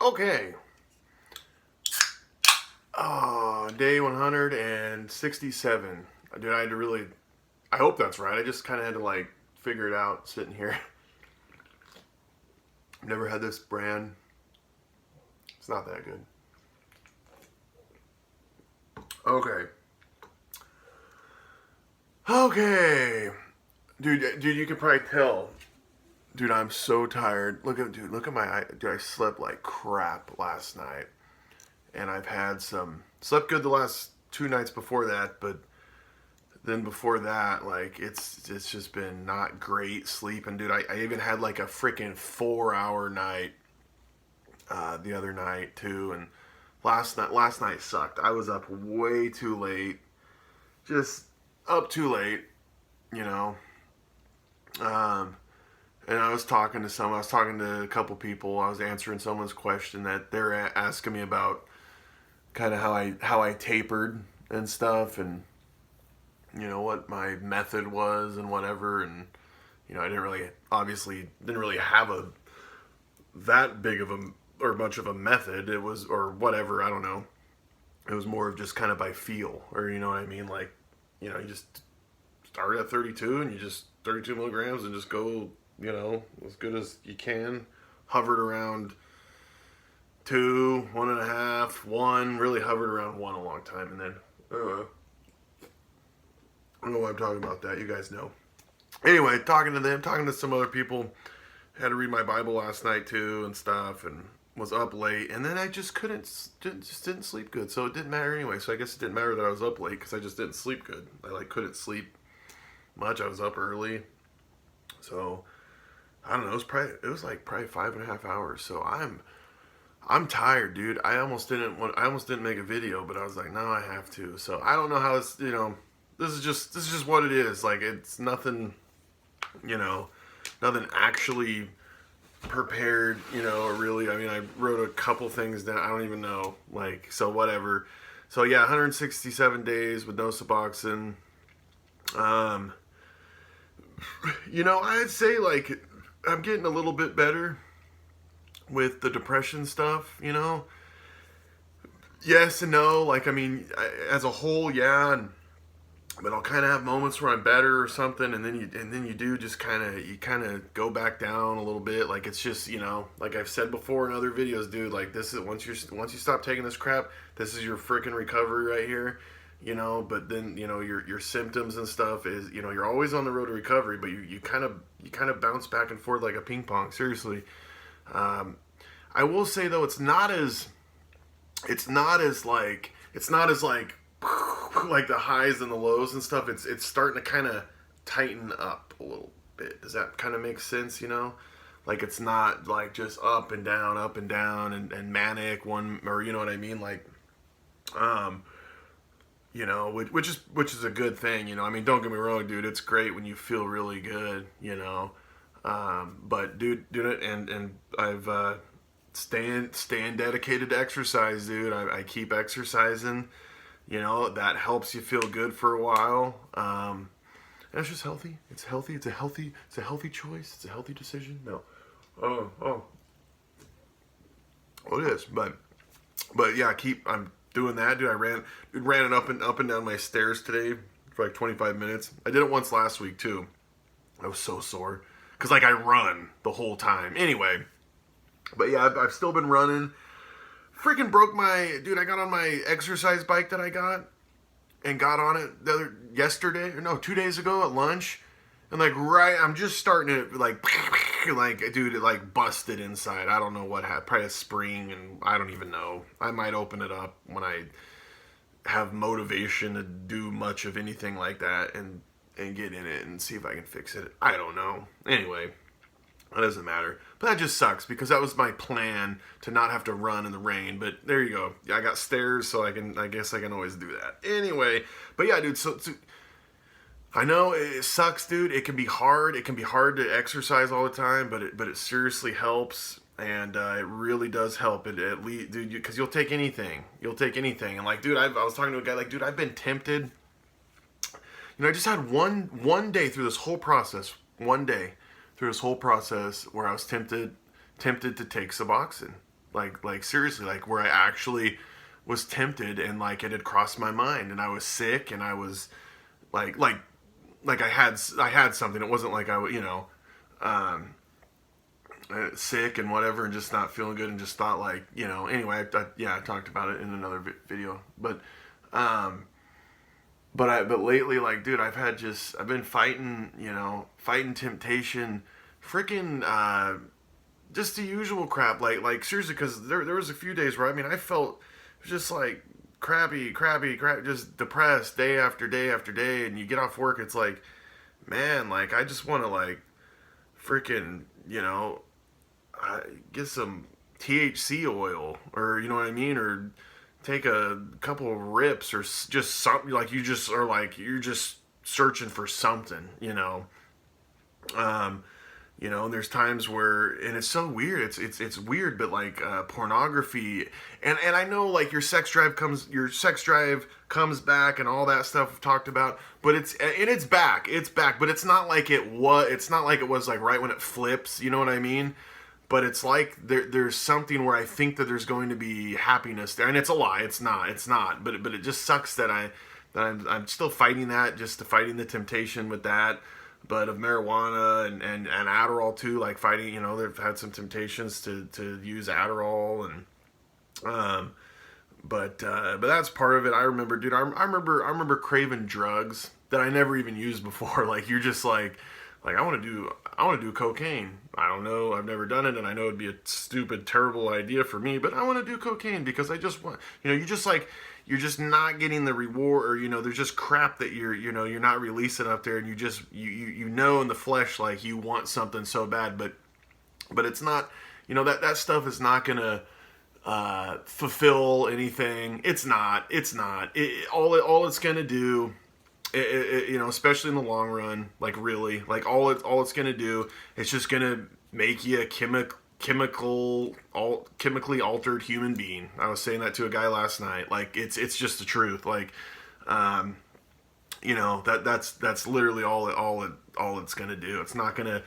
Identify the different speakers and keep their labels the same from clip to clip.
Speaker 1: Okay. Oh, day 167. Dude, I had to really. I hope that's right. I just kind of had to like figure it out sitting here. I've never had this brand. It's not that good. Okay. Okay. Dude, you can probably tell. Dude, I'm so tired. Look at my eye. Dude, I slept like crap last night. And I've had slept good the last 2 nights before that, but then before that, like it's just been not great sleeping, dude. I even had like a freaking 4 hour night the other night too, and last night sucked. I was up way too late, just up too late, you know. And I was talking to a couple people. I was answering someone's question that they're asking me about kind of how I tapered and stuff, and you know what my method was and whatever. And you know, I didn't really have a that big of a or much of a method. It was or whatever, I don't know. It was more of just kind of by feel, or you know what I mean, like, you know, you just start at 32 and you just 32 milligrams and just go, you know, as good as you can. Hovered around 2, 1.5, 1. Really hovered around 1 a long time, and then I don't know why I'm talking about that. You guys know. Anyway, talking to some other people. Had to read my Bible last night too and stuff, and was up late. And then I just didn't sleep good, so it didn't matter anyway. So I guess it didn't matter that I was up late because I just didn't sleep good. I like couldn't sleep much. I was up early, so I don't know. It was like probably 5.5 hours. So I'm tired, dude. I almost didn't make a video, but I was like, no, I have to. So I don't know how it's, you know, this is just what it is. Like, it's nothing, you know, nothing actually prepared, you know, or really. I mean, I wrote a couple things down. I don't even know, like, so whatever. So yeah, 167 days with no Suboxone. You know, I'd say like I'm getting a little bit better with the depression stuff, you know. Yes and no. Like, I mean, as a whole, yeah, but I'll kind of have moments where I'm better or something, and then you do just kind of go back down a little bit. Like, it's just, you know, like I've said before in other videos, dude. Like, this is once you stop taking this crap, this is your freaking recovery right here, you know. But then, you know, your symptoms and stuff is, you know, you're always on the road to recovery, but you kind of bounce back and forth like a ping pong. Seriously. I will say though, it's not as like like the highs and the lows and stuff. It's starting to kind of tighten up a little bit. Does that kind of make sense? You know, like it's not like just up and down and manic one, or you know what I mean? Like, you know, which is a good thing. You know, I mean, don't get me wrong, dude. It's great when you feel really good. You know, but dude, and I've staying dedicated to exercise, dude. I keep exercising. You know, that helps you feel good for a while. And it's just healthy. It's healthy. It's a healthy choice. It's a healthy decision. No. Oh, it is. But yeah, I'm doing that, dude. I ran it up and down my stairs today for like 25 minutes. I did it once last week too. I was so sore because like I run the whole time. Anyway, but yeah, I've still been running. Freaking broke I got on my exercise bike that I got on it yesterday, or no, 2 days ago at lunch. And like, I'm just starting to like, dude, it like busted inside. I don't know what happened. Probably a spring, and I don't even know. I might open it up when I have motivation to do much of anything like that and get in it and see if I can fix it. I don't know. Anyway. That doesn't matter. But that just sucks because that was my plan to not have to run in the rain. But there you go. I got stairs, so I guess I can always do that. Anyway, but yeah, dude, so I know it sucks, dude. It can be hard. It can be hard to exercise all the time, but it seriously helps. And it really does help. It at least, dude, because you'll take anything. You'll take anything. And like, dude, I was talking to a guy like, dude, I've been tempted. You know, I just had one day through this whole process. One day through this whole process where I was tempted to take Suboxone. like seriously, like where I actually was tempted and like it had crossed my mind and I was sick and I was like I had something. It wasn't like um, sick and whatever and just not feeling good and just thought like anyway I talked about it in another video, um, but lately, like, dude, I've been fighting temptation, freaking just the usual crap, like seriously, because there was a few days where I felt just like crabby, just depressed day after day after day, and you get off work, it's like, man, like I just want to like freaking get some THC oil, or you know what I mean, or take a couple of rips, or just something, like you just are like you're just searching for something, um and there's times where, and it's so weird, it's weird, but like pornography, and I know like your sex drive comes back and all that stuff we've talked about, but it's back, but it's not like it was like right when it flips, you know what I mean? But it's like there's something where I think that there's going to be happiness there, and it's a lie. It's not. But it just sucks that I'm still fighting that, just fighting the temptation with that. But of marijuana and Adderall too, like fighting. They've had some temptations to use Adderall, and but that's part of it. I remember, dude. I remember craving drugs that I never even used before. Like you're just like I want to do cocaine. I don't know. I've never done it, and I know it'd be a stupid, terrible idea for me. But I want to do cocaine because I just want. You're just not getting the reward, or there's just crap that you're not releasing up there, and you just you in the flesh like you want something so bad, but it's not. That stuff is not gonna fulfill anything. It's not. All it's gonna do. Especially in the long run, like really, like all it's gonna do, it's just gonna make you a chemically altered human being. I was saying that to a guy last night. Like it's just the truth. Like, that's literally all it's gonna do. It's not gonna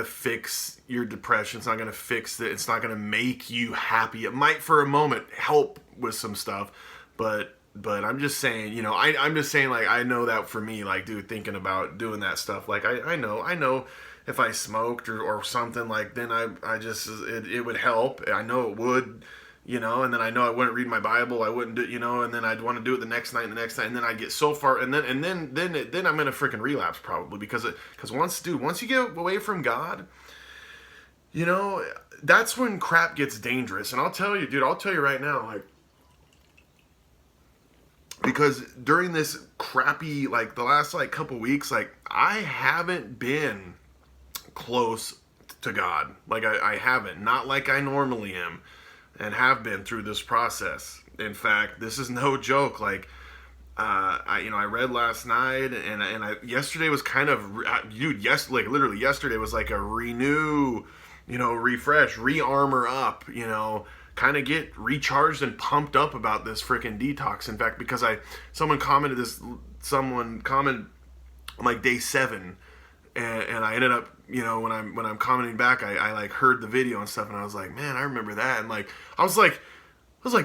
Speaker 1: fix your depression. It's not gonna fix it. It's not gonna make you happy. It might for a moment help with some stuff, but I'm just saying, I'm just saying, like, I know that for me, like, dude, thinking about doing that stuff, like, I know if I smoked or something, like, then I just, it would help. I know it would, and then I know I wouldn't read my Bible, I wouldn't do, and then I'd want to do it the next night, and then I'd get so far, and then I'm gonna freaking relapse probably, because once you get away from God, that's when crap gets dangerous. And I'll tell you right now, like, because during this crappy, like the last like couple weeks, like I haven't been close to God. Like I haven't, not like I normally am, and have been through this process. In fact, this is no joke. Like I read last night, and yesterday was kind of, dude. Like literally yesterday was like a renew, refresh, re-armor up, kind of get recharged and pumped up about this freaking detox. In fact, because someone commented on like day 7, and I ended up, when I'm commenting back, I like heard the video and stuff, and I was like, man, I remember that, and like I was like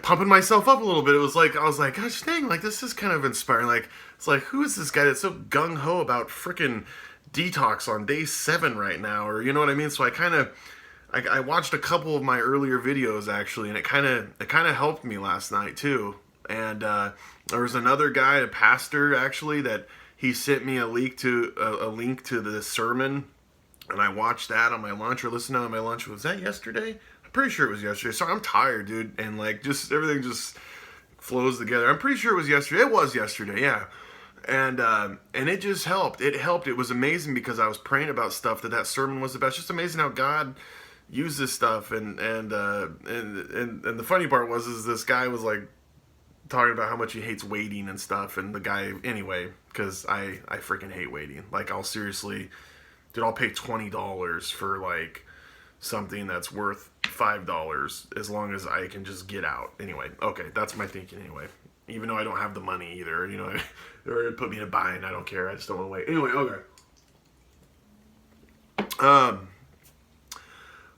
Speaker 1: pumping myself up a little bit. I was like, gosh dang, like this is kind of inspiring. Like it's like, who is this guy that's so gung ho about freaking detox on day 7 right now, or you know what I mean? So I watched a couple of my earlier videos actually, and it kind of helped me last night too. And there was another guy, a pastor actually, that he sent me a link to the sermon, and I watched that on my lunch, or listened to it on my lunch. Was that yesterday? I'm pretty sure it was yesterday. So I'm tired, dude, and like just everything just flows together. I'm pretty sure it was yesterday. It was yesterday, yeah. And it just helped. It helped. It was amazing because I was praying about stuff that sermon was about. It's just amazing how God use this stuff, and the funny part is this guy was like talking about how much he hates waiting and stuff, and the guy, anyway, because I freaking hate waiting. Like I'll pay $20 for like something that's worth $5 as long as I can just get out. Anyway, okay, that's my thinking anyway. Even though I don't have the money either, or put me in a bind, I don't care. I just don't want to wait. Anyway, okay.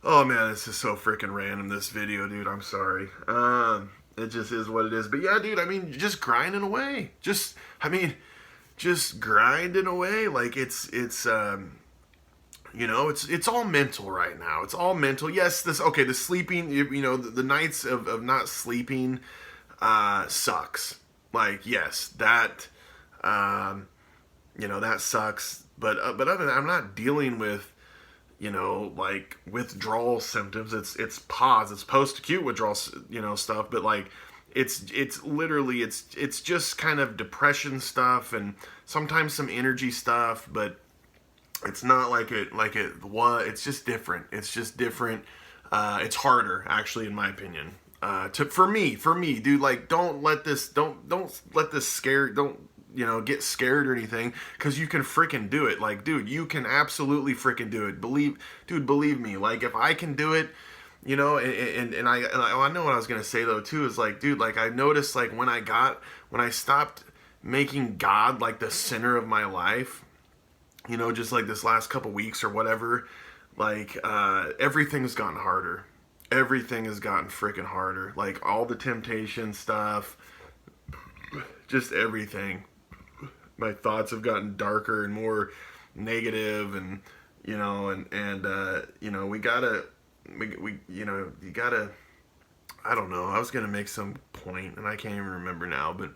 Speaker 1: Oh man, this is so freaking random, this video, dude. I'm sorry. It just is what it is. But yeah, dude, I mean, just grinding away. Just grinding away. Like it's all mental right now. It's all mental. Yes, the sleeping, the nights of not sleeping sucks. Like, yes, that sucks. But other than that, I'm not dealing with, like withdrawal symptoms. It's PAWS, it's post acute withdrawal, stuff. But like, it's literally it's just kind of depression stuff and sometimes some energy stuff. But it's not like it what. It's just different. It's just different. It's harder, actually, in my opinion. For me, dude. Like, don't let this scare. Don't get scared or anything, because you can freaking do it. Like, dude, you can absolutely freaking do it. Believe me. Like, if I can do it, and I know what I was gonna say though too is like, dude, like I noticed like when I stopped making God like the center of my life, just like this last couple weeks or whatever, like everything's gotten harder. Everything has gotten freaking harder. Like all the temptation stuff, just everything. My thoughts have gotten darker and more negative, and you gotta. I don't know. I was gonna make some point, and I can't even remember now. But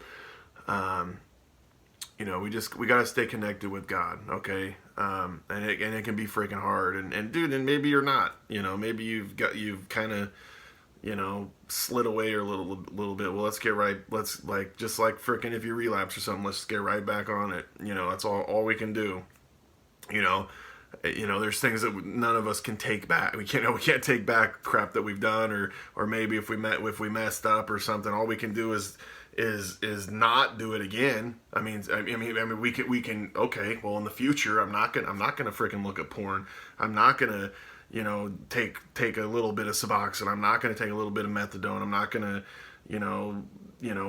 Speaker 1: we gotta stay connected with God, okay? And it can be freaking hard, and dude, and maybe you're not. Maybe you've kind of slid away a little bit. Well, let's like, just like freaking if you relapse or something, let's get right back on it. That's all we can do. There's things that none of us can take back. We can't take back crap that we've done, or maybe if we messed up or something, all we can do is not do it again. I mean, we can. Okay, well, in the future, I'm not gonna freaking look at porn. I'm not gonna, take a little bit of Suboxone. I'm not gonna take a little bit of methadone. I'm not gonna,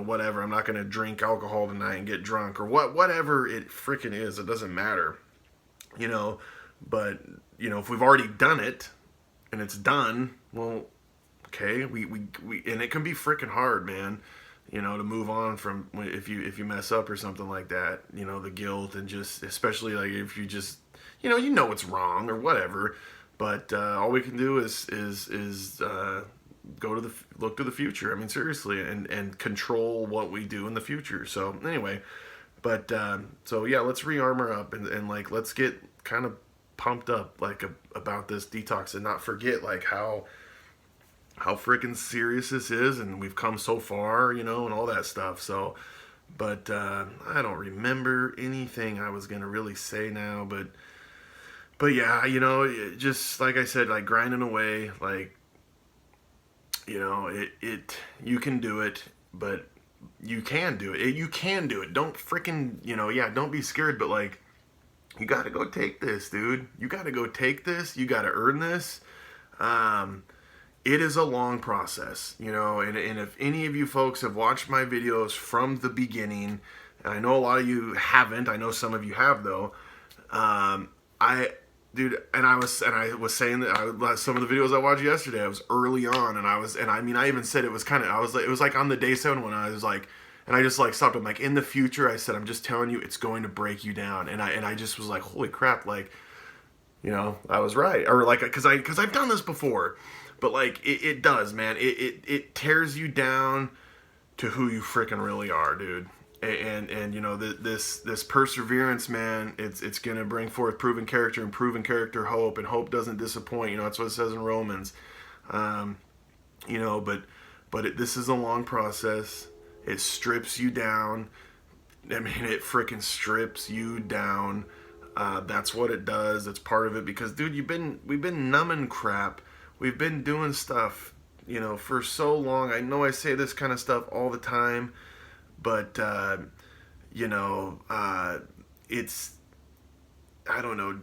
Speaker 1: whatever. I'm not gonna drink alcohol tonight and get drunk, or whatever it freaking is. It doesn't matter, But if we've already done it and it's done, well, okay, we and it can be freaking hard, man. To move on from if you mess up or something like that. The guilt, and just especially like if you just it's wrong or whatever. But all we can do is look to the future. I mean, seriously, and control what we do in the future. So anyway, but so yeah, let's re-armor up and like let's get kind of pumped up like about this detox, and not forget like how freaking serious this is, and we've come so far, and all that stuff. So, but I don't remember anything I was gonna really say now, but yeah, just like I said, like grinding away, like you can do it, but you can do it. You can do it. Don't freaking don't be scared, but like, you got to go take this, dude. You got to go take this. You got to earn this. It is a long process, and if any of you folks have watched my videos from the beginning, and I know a lot of you haven't, I know some of you have though, I was saying that some of the videos I watched yesterday, I was early on, and I even said it was like on the day 7 when I was like, and I just like stopped. I'm like, in the future, I said, I'm just telling you, it's going to break you down. And I just was like, holy crap, like, I was right. Or like, cause I've done this before, but like, it does, man. It tears you down to who you freaking really are, dude. And this perseverance, man, it's going to bring forth proven character, and proven character hope, and hope doesn't disappoint. That's what it says in Romans. But this is a long process. It strips you down. I mean, it freaking strips you down. That's what it does. It's part of it, because, dude, we've been numbing crap. We've been doing stuff, for so long. I know I say this kind of stuff all the time, but it's, I don't know.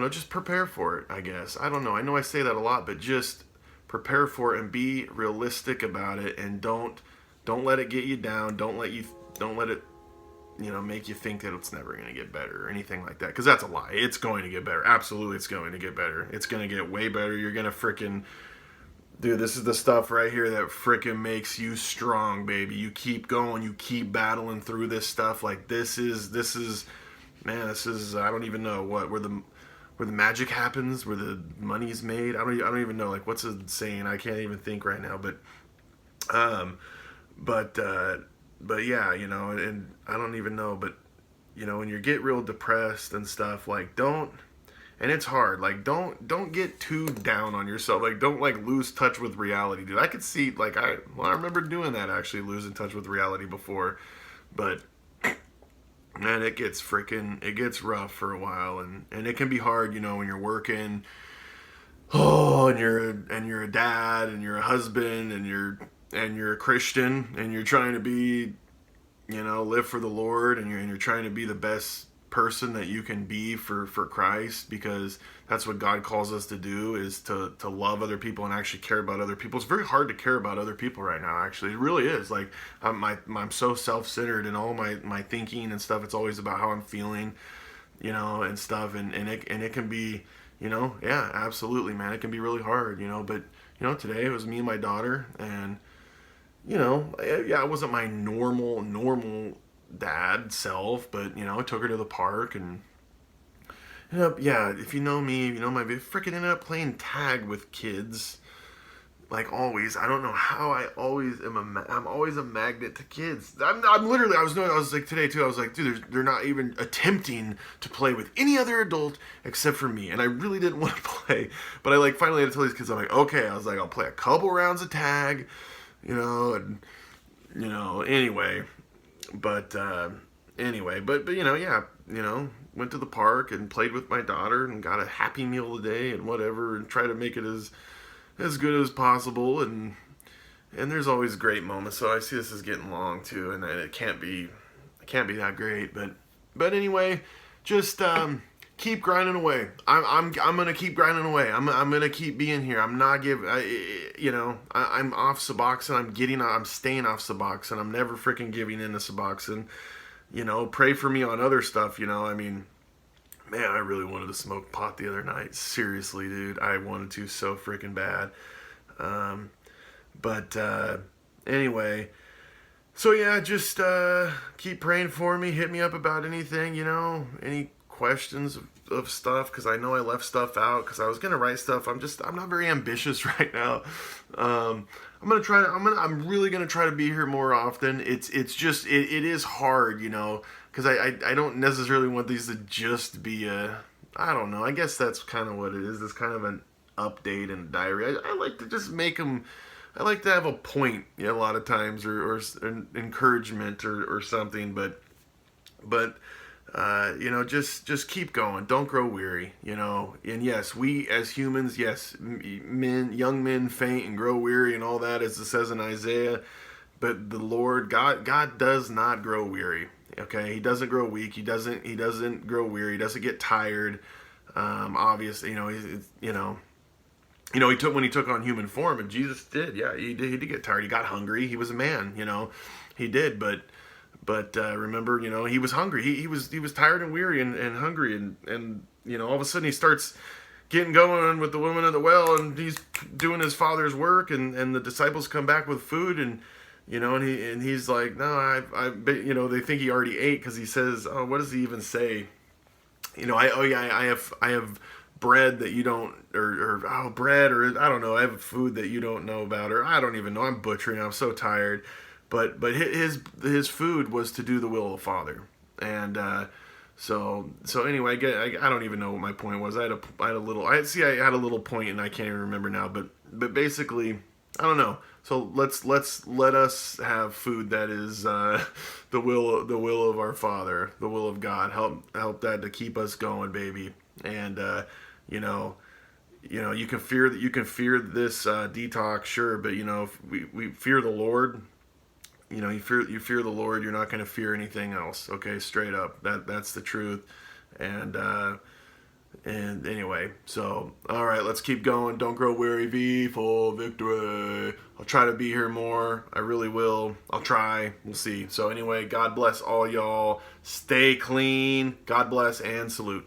Speaker 1: Just prepare for it, I guess. I don't know. I know I say that a lot, but just prepare for it and be realistic about it, and don't let it get you down. Don't let it make you think that it's never going to get better or anything like that, because that's a lie. It's going to get better. Absolutely, it's going to get better. It's going to get way better. You're going to freaking, dude, this is the stuff right here that freaking makes you strong, baby. You keep going, you keep battling through this stuff. Like, this is man, this is, I don't even know where the magic happens, where the money's made. I don't even know, like, what's a saying? I can't even think right now, but yeah, and I don't even know, but when you get real depressed and stuff, like, and it's hard, like, don't get too down on yourself, like, don't, like, lose touch with reality, dude. I could see, like, I remember doing that, actually, losing touch with reality before, but man, it gets rough for a while, and it can be hard, when you're working, and you're a dad, and you're a husband, and you're a Christian, and you're trying to be, live for the Lord, and you're trying to be the best person that you can be for Christ, because that's what God calls us to do, is to love other people and actually care about other people. It's very hard to care about other people right now, actually. It really is. Like, I'm so self-centered in all my thinking and stuff. It's always about how I'm feeling, and stuff, and it can be, yeah, absolutely, man, it can be really hard, but today it was me and my daughter, and yeah, it wasn't my normal dad self, but I took her to the park, and yeah, if you know me, my freaking ended up playing tag with kids, like always. I don't know how I always I'm always a magnet to kids. I'm literally, I was like, today too, I was like, dude, they're not even attempting to play with any other adult except for me, and I really didn't want to play, but I, like, finally had to tell these kids, I'm like, okay, I was like, I'll play a couple rounds of tag, and anyway, but yeah, went to the park and played with my daughter and got a Happy Meal today and whatever, and try to make it as good as possible, and there's always great moments. So I see this is getting long too, and it can't be that great, but anyway, just keep grinding away. I'm gonna keep grinding away. I'm gonna keep being here. I'm not giving. I'm off Suboxone. I'm staying off Suboxone. I'm never freaking giving in to Suboxone. Pray for me on other stuff. I mean, man, I really wanted to smoke pot the other night. Seriously, dude, I wanted to so freaking bad. But anyway. So yeah, just keep praying for me. Hit me up about anything. Any questions of stuff, because I know I left stuff out, because I was gonna write stuff. I'm not very ambitious right now. I'm really gonna try to be here more often. It is hard, because I don't necessarily want these to just be I don't know, I guess that's kind of what it is. It's kind of an update and diary. I like to just make them, I like to have a point, a lot of times, or an encouragement or something, but just keep going. Don't grow weary, And yes, we as humans, yes, young men faint and grow weary and all that, as it says in Isaiah. But the Lord, God does not grow weary. Okay, He doesn't grow weak. He doesn't grow weary. He doesn't get tired. Obviously, when he took on human form, and Jesus did. Yeah, he did get tired. He got hungry. He was a man. He did, but remember, he was hungry. He was tired and weary and hungry, and all of a sudden he starts getting going with the woman at the well, and he's doing his Father's work, and the disciples come back with food, and he's like, no, they think he already ate, because he says, oh, what does he even say? I have bread that you don't, or bread, or I don't know, I have food that you don't know about, or I don't even know. I'm butchering. I'm so tired. But his food was to do the will of the Father, and so anyway, I don't even know what my point was. I had a little point, and I can't even remember now. But basically, I don't know. So let us have food that is the will of our Father, the will of God. Help that to keep us going, baby. And you can fear this detox, sure, but if we fear the Lord. You fear the Lord, you're not going to fear anything else. Okay, straight up. That's the truth. And And anyway, so all right, let's keep going. Don't grow weary. V for victory. I'll try to be here more. I really will. I'll try. We'll see. So anyway, God bless all y'all. Stay clean. God bless and salute.